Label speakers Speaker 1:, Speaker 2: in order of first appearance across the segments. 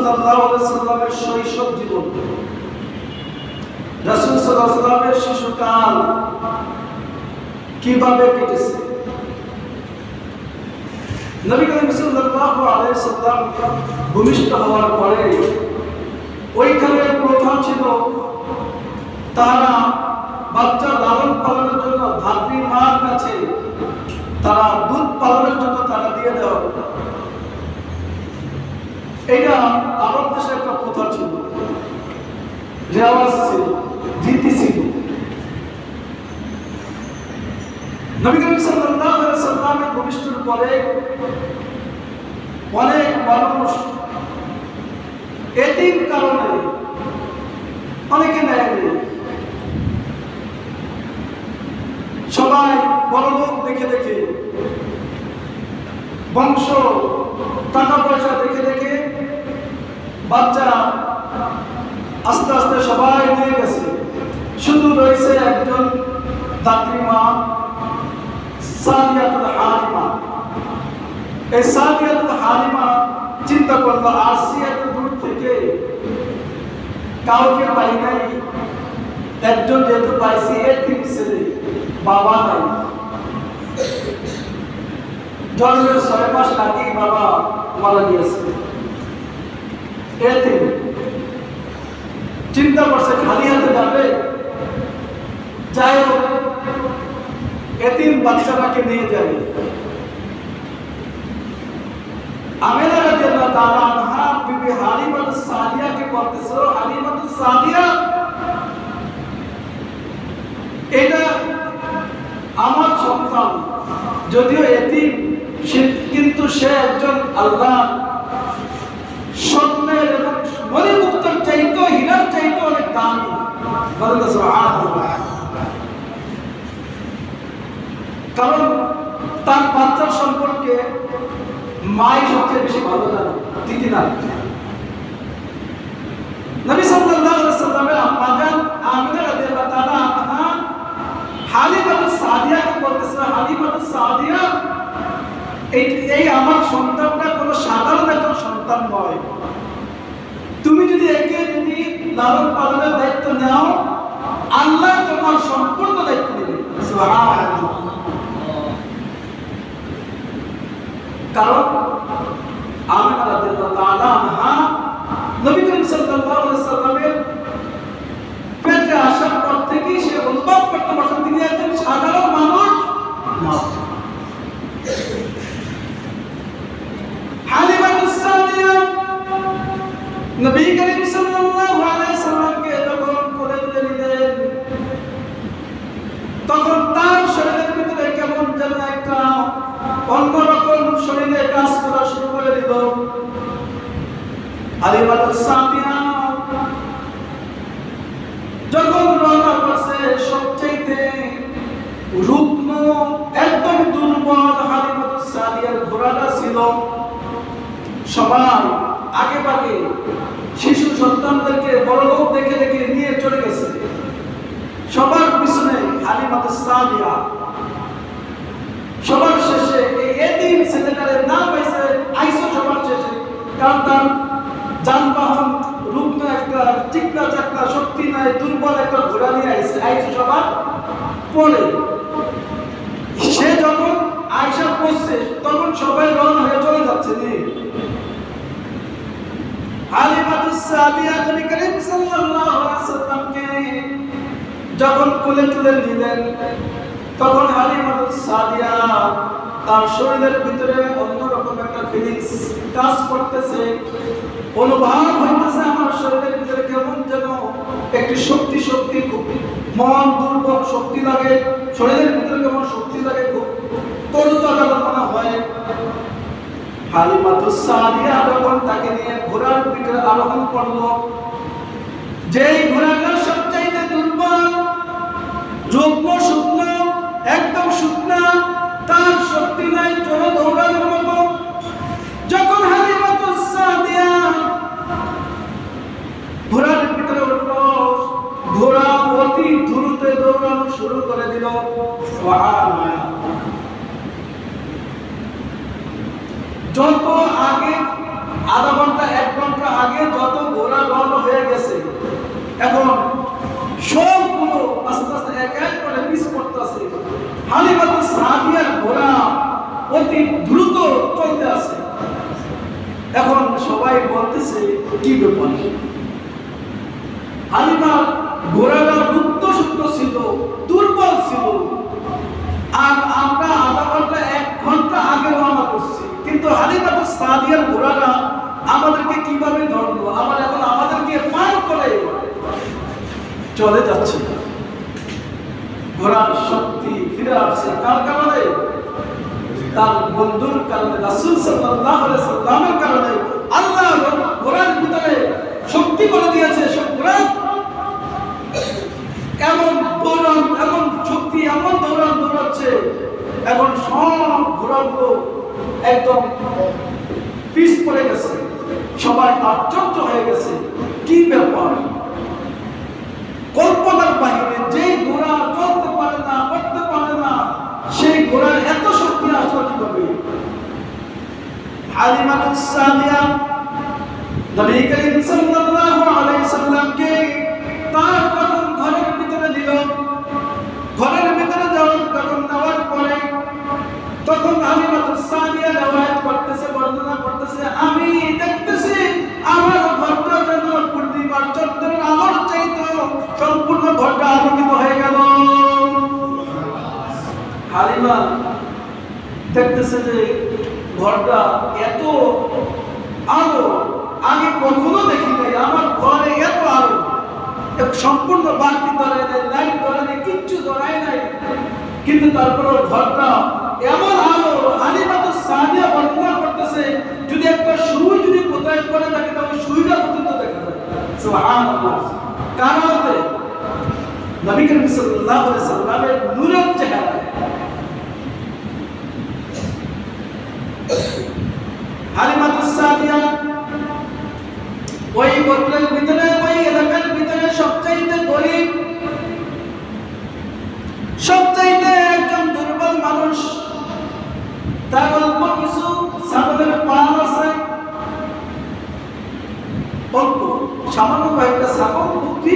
Speaker 1: সাল্লাল্লাহু আলাইহি সাল্লামের শৈশব জীবন, রাসূল সাল্লাল্লাহু আলাইহি সাল্লামের শিশুকাল কিভাবে কেটেছে। নবী করিম সাল্লাল্লাহু আলাইহি সাল্লাম ভূমিষ্ঠ হওয়ার পরে ওইখানে প্রথা ছিল তারা বাচ্চা লালন পালনের জন্য ধাত্রী মার কাছে তারা দুধ পালনের জন্য তারা দিয়ে দেওয়া। এটা আরব দেশে একটা প্রথা ছিল, রেওয়াজ ছিল, রীতি ছিল। নবী করিম সাল্লাল্লাহু আলাইহি সাল্লামের ভূমিষ্ঠের পরে অনেক মানুষ এতিম কারণে অনেকে নেয়নি। সবাই বড় লোক দেখে দেখে, বংশ টাকা পয়সা দেখে দেখে বাচ্চারা আস্তে আস্তে সবাই নিয়ে গেছে। শুধু রয়েছে একজন দাত্রী মা, সাদিয়াতুল হালিমা। এই সাদিয়াতুল হালিমা চিন্তা করলো আসি এত দূর থেকে কাউকে পাই নাই, একজন যেহেতু পাইছি এতিম ছেলে, বাবা নাই, জন্মের 6 মাস আগেই বাবা মারা গিয়েছে, এতিম। চিন্তা করছে খালি হাতে যাবে, যাই হোক এতিম বাচ্চাটাকে নিয়ে যাবে। আমিনা রাদিয়াল্লাহু তাআলা আনহা বিবি হালিমাতুস সাদিয়াকে বলতেছে, হালিমাতুস সাদিয়া, এটা আমার সন্তান, যদিও এতিম কিন্তু সে একজন আল্লাহ স্বর্ণের এবং মণিমুক্তার চাইতে, হীরার চাইতে অনেক দামি। বলেন সুবহানাল্লাহ। কারণ তার বাচ্চার সম্পর্কে মাই সবচেয়ে বেশি ভালো জানে, ঠিক না? নবী সাল্লাল্লাহু আলাইহি সাল্লামের আম্মা জান আমিনা রাদিয়াল্লাহু তাআলা আনহা হালিমাতুস সাদিয়াকে বলতেছে, হালিমাতুস সাদিয়া, এই আমার সন্তানটা কোনো সাধারণ একজন সন্তান নয়। তুমি যদি একে যদি লালন পালনের দায়িত্ব নাও, আল্লাহ তোমার সম্পূর্ণ দায়িত্ব নেবে। সুবহানাল্লাহ। কারণ আমিনা রাদিয়াল্লাহু তাআলা আনহা নবী করিম সাল্লাল্লাহু আলাইহি সাল্লামের পেটে আসার পর থেকেই সে অনুভব করতে পারছেন তিনি একজন সাধারণ মানুষ না। হালিমাতুস সাদিয়া নবী করিম সাল্লাল্লাহু আলাইহি সাল্লামকে যখন কোলে তুলে নিলেন, তখন তার শরীরের ভিতরে কেমন যেন একটা অন্যরকম শরীরে কাজ করা শুরু করে দিল। হালিমাতুস সাদিয়া যখন রওনা করছে, সবচাইতে রুগ্ন একদম দুর্বল হালিমাতুস সাদিয়ার ঘোড়াটা ছিল। সবাই আগে পাগে শিশু সন্তানদেরকে বড় লোক দেখে দেখে নিয়ে চলে গেছে, সবার পিছনে হালিমাতুস সাদিয়া। সবার শেষে এই এতিম ছেলেটারে না পাইছে, আইসো সবার শেষে, কারণ তার যানবাহন রুগ্ন একটা চিকনা চাকনা শক্তি নাই, দুর্বল একটা ঘোড়া নিয়ে আইসো সবার পরে। সে যখন আয়সা পৌঁছছে তখন সবাই রওনা হয়ে চলে যাচ্ছে। হালিমাতুস সাদিয়া নবী করিম সাল্লাল্লাহু আলাইহি সাল্লামকে যখন কোলে তুলে নিলেন, তখন হালিমাতুস সাদিয়া তার শরীরের ভিতরে অন্যরকম একটা ফিলিংস কাজ করতেছে, অনুভব হইতেছে আমার শরীরের ভিতরে কেমন যেন একটি শক্তি শক্তি, খুব মন দুর্বল শক্তি লাগে, শরীরের ভিতরে কেমন শক্তি লাগে, খুব তরুতাজা মনে হয়। হালিমাতুস সাদিয়া যখন তাকে নিয়ে ঘোড়ার পিঠে আরোহণ করলো, যেই ঘোড়াটা সবচাইতে দুর্বল, রুগ্ন শুকনো, একদম শুকনা, তার শক্তি নাই জোরে দৌড়ানোর মতো, যখন হালিমাতুস সাদিয়া ঘোড়ার ভিতরে উঠলো, ঘোড়া অতি দ্রুত দৌড়ানো শুরু করে দিল। সুবহানাল্লাহ। যত আগে আধা ঘন্টা 1 ঘন্টা আগে এখন সবগুলো আস্তে আস্তে এক এক করে পিস করতেছে। হালিমাতুস সাদিয়ার ঘোড়া অতি দ্রুত চলতে আছে। এখন সবাই বলতেছে কি ব্যাপার, হালিমার ঘোড়াটা রুদ্ধ শুদ্ধ ছিল, দুর্বল ছিল, আর আমরা আধা ঘন্টা 1 ঘন্টা আগে রওনা করছি, কিন্তু হালিমাতুস সাদিয়ার ঘোড়াটা আমাদেরকে কিভাবে ধরলো, আবার এখন আমাদেরকে পার করে চলে যাচ্ছে। ঘোড়ার শক্তি ফিরে আসছে কার কারণে? তার বন্ধুর কারণে, রাসূল সাল্লাল্লাহু আলাইহি সাল্লামের কারণে। আল্লাহ ঘোড়ার ভিতরে শক্তি করে দিয়েছে। সব ঘোড়া এমন দৌড়ান, এমন শক্তি, এমন দৌড়াচ্ছে, এখন সব ঘোড়াগুলো একদম পিছ পড়ে গেছে। সবাই আশ্চর্য হয়ে গেছে, কি ব্যাপার, কল্পনার বাহিরে। যে ঘোড়া চলতে পারে না, করতে পারে না, সেই ঘোড়ার এত শক্তি আসলো কিভাবে? হালিমাতুস সাদিয়া নবী করিম সাল্লাল্লাহু আলাইহি সাল্লামকে তার যখন ঘরের ভিতরে দিল, ঘরের ভিতরে যখন নেওয়ার পরে তখন হালিমাতুস সাদিয়া রওয়ায়াত করতেছে, বর্ণনা করতেছে, আমি দেখতেছি আমার ঘরটা যেন পূর্ণিমার চন্দ্রের আলোর চাইতে সম্পূর্ণ ঘরটা আলোকিত হয়ে গেল। হালিমা দেখতেছে যে ঘরটা এত আলো আগে কখনো দেখি নাই, আমার ঘরে এত আলো, সম্পূর্ণ বাতি ধরে নাই, লাইট ধরে নাই, কিচ্ছু ধরাই নাই, কিন্তু তারপর ঘরটা এমন আলো। হালিমাতুস সাদিয়া বর্ণনা করতেছে, যদি একটা সুই যদি কোথায় পড়ে থাকে তাহলে সুইটা পর্যন্ত দেখা যায়। সুবহানাল্লাহ। কারণতে নবী করিম সাল্লাল্লাহু আলাইহি সাল্লামের নূরের চেহারা। হালিমাতুস সাদিয়া ওই গোত্রের ভিতরে, ওই এলাকার ভিতরে সবচাইতে গরিব, সবচাইতে একজন দুর্বল মানুষ। তার অল্প কিছু ছাগলের পাল আছে, অল্প সামান্য কয়েকটা ছাগল, পুত্রী,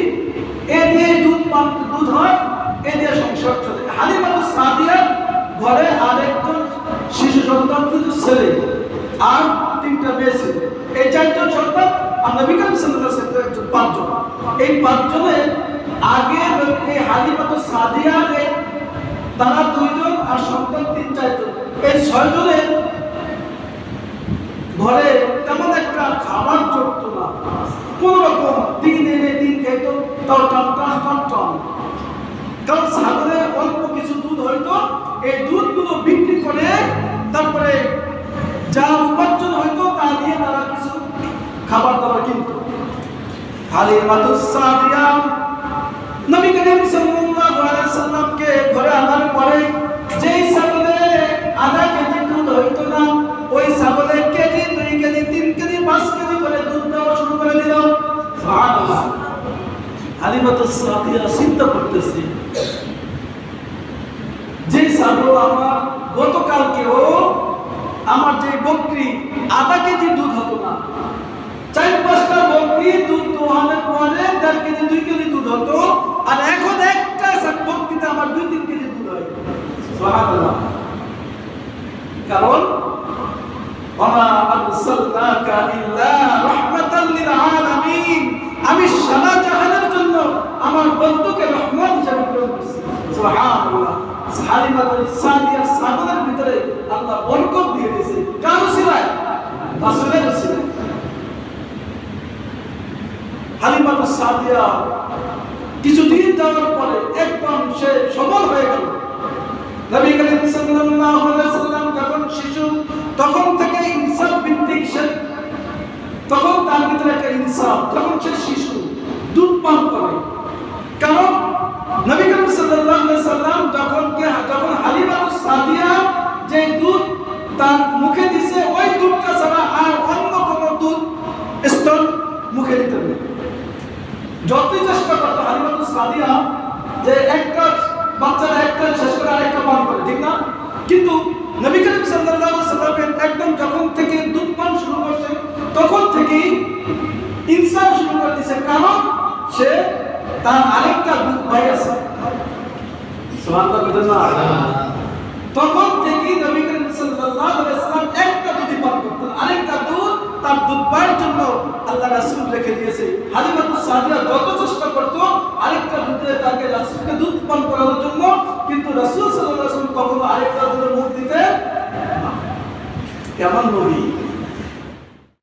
Speaker 1: এ দিয়ে দুধ হয়, এ দিয়ে সংসার চলে। হালিমাতুস সাদিয়া ঘরে আরেকজন শিশু সন্তান, ছেলে আর 3টা মেয়ে ছিল। এই 4জন সন্তান আর নবী করিম সাল্লাল্লাহু আলাইহি ওয়াসাল্লাম 5 জন। এই 5 জনের আগে এই হালিমাতুস সাদিয়াকে তারা 2 জন আর সন্তান 3-4 জন, এই 6 জনের ঘরে তেমন একটা খাবার জুটতো না। কোন রকম দিন এনে দিন খাইত, তাও টান। কারণ ছাগলের অল্প কিছু দুধ হইতো, এই দুধগুলো বিক্রি করে তারপরে যা উপার্জন হইতো তা দিয়ে তারা কিছু খাবার দাবার কিনত। হালিমাতুস সাদিয়া নবী করিম সাল্লাল্লাহু আলাইহি সাল্লামকে ঘরে আনার পরে যেই ছাগলে আধা কেজি দুধ হইতো না, ওই ছাগলে কেজি, 2 কেজি, 3 কেজি, 5 কেজি করে দুধ দেওয়া শুরু করে দিল। সুবহানাল্লাহ। হালিমাতুস সাদিয়া চিন্তা করতেছে, যে ছাগল আমার গতকালকেও আমার যে বকরি আধা কেজি দুধ হতো না, 4-5টা বকরি দুধ দোহানোর পরে 1.5 কেজি 2 কেজি দুধ হতো, আর এখন একটা বকরিতে আমার 2-3 কেজি দুধ হয়। সুবহানাল্লাহ। কারণ ওয়া আরসালনাকা ইল্লা রাহমাতাল লিল আলামিন, আমি সারা জাহানের জন্য আমার বন্ধুকে রহমত হিসেবে প্রেরণ করেছি। সুবহানাল্লাহ। হালিমাতুস সাদিয়ার ছাগলের ভিতরে আল্লাহ বরকত দিয়ে দিয়েছে। কার উসিলায়? রাসূলের উসিলায়। হালিমাতুস সাদিয়া কিছুদিন যাওয়ার পরে একদম সে সবল হয়ে গেল। নবী করিম সাল্লাল্লাহু আলাইহি সাল্লাম যখন শিশু, তখন থেকে ইনসাফ ভিত্তিক সে, তখন তার ভিতরে একটা ইনসাফ, যখন সে শিশু দুধ পান করে। কারণ নবী করিম সাল্লাল্লাহু আলাইহি সাল্লাম যখন হালিমাতুস সাদিয়া যে দুধ তার মুখে দিছে, ওই দুধটা ছাড়া আর অন্য কোনো দুধ স্তন মুখে দিতে নেই। যতই চেষ্টা করতো হালিমাতুস সাদিয়া যে একটা বাচ্চারা একটা শেষ করে আরেকটা পান করে, ঠিক না? কিন্তু নবী করিম সাল্লাল্লাহু আলাইহি সাল্লাম একদম যখন থেকে দুধ পান শুরু করছে তখন থেকেই ইনসাফ শুরু করে দিয়েছে। কারণ সে তার আরেকটা দুধ ভাই আছে, সুবহানাল্লাহ বলেন না। তখন থেকেই নবী করিম সাল্লাল্লাহু আলাইহি ওয়াসাল্লাম একটা দুধ পান করতেন, আরেকটা দুধ তার দুধ ভাইয়ের জন্য আল্লাহ রাসূল রেখে দিয়েছে। হালিমাতুস সাদিয়া যত চেষ্টা করত আরেকটা দুধে তাকে রাসূলকে দুধ পান করানোর জন্য, কিন্তু রাসূল সাল্লাল্লাহু আলাইহি ওয়াসাল্লাম কখনো আরেকটা দুধের মুখ দিতে না। কেমন নবী!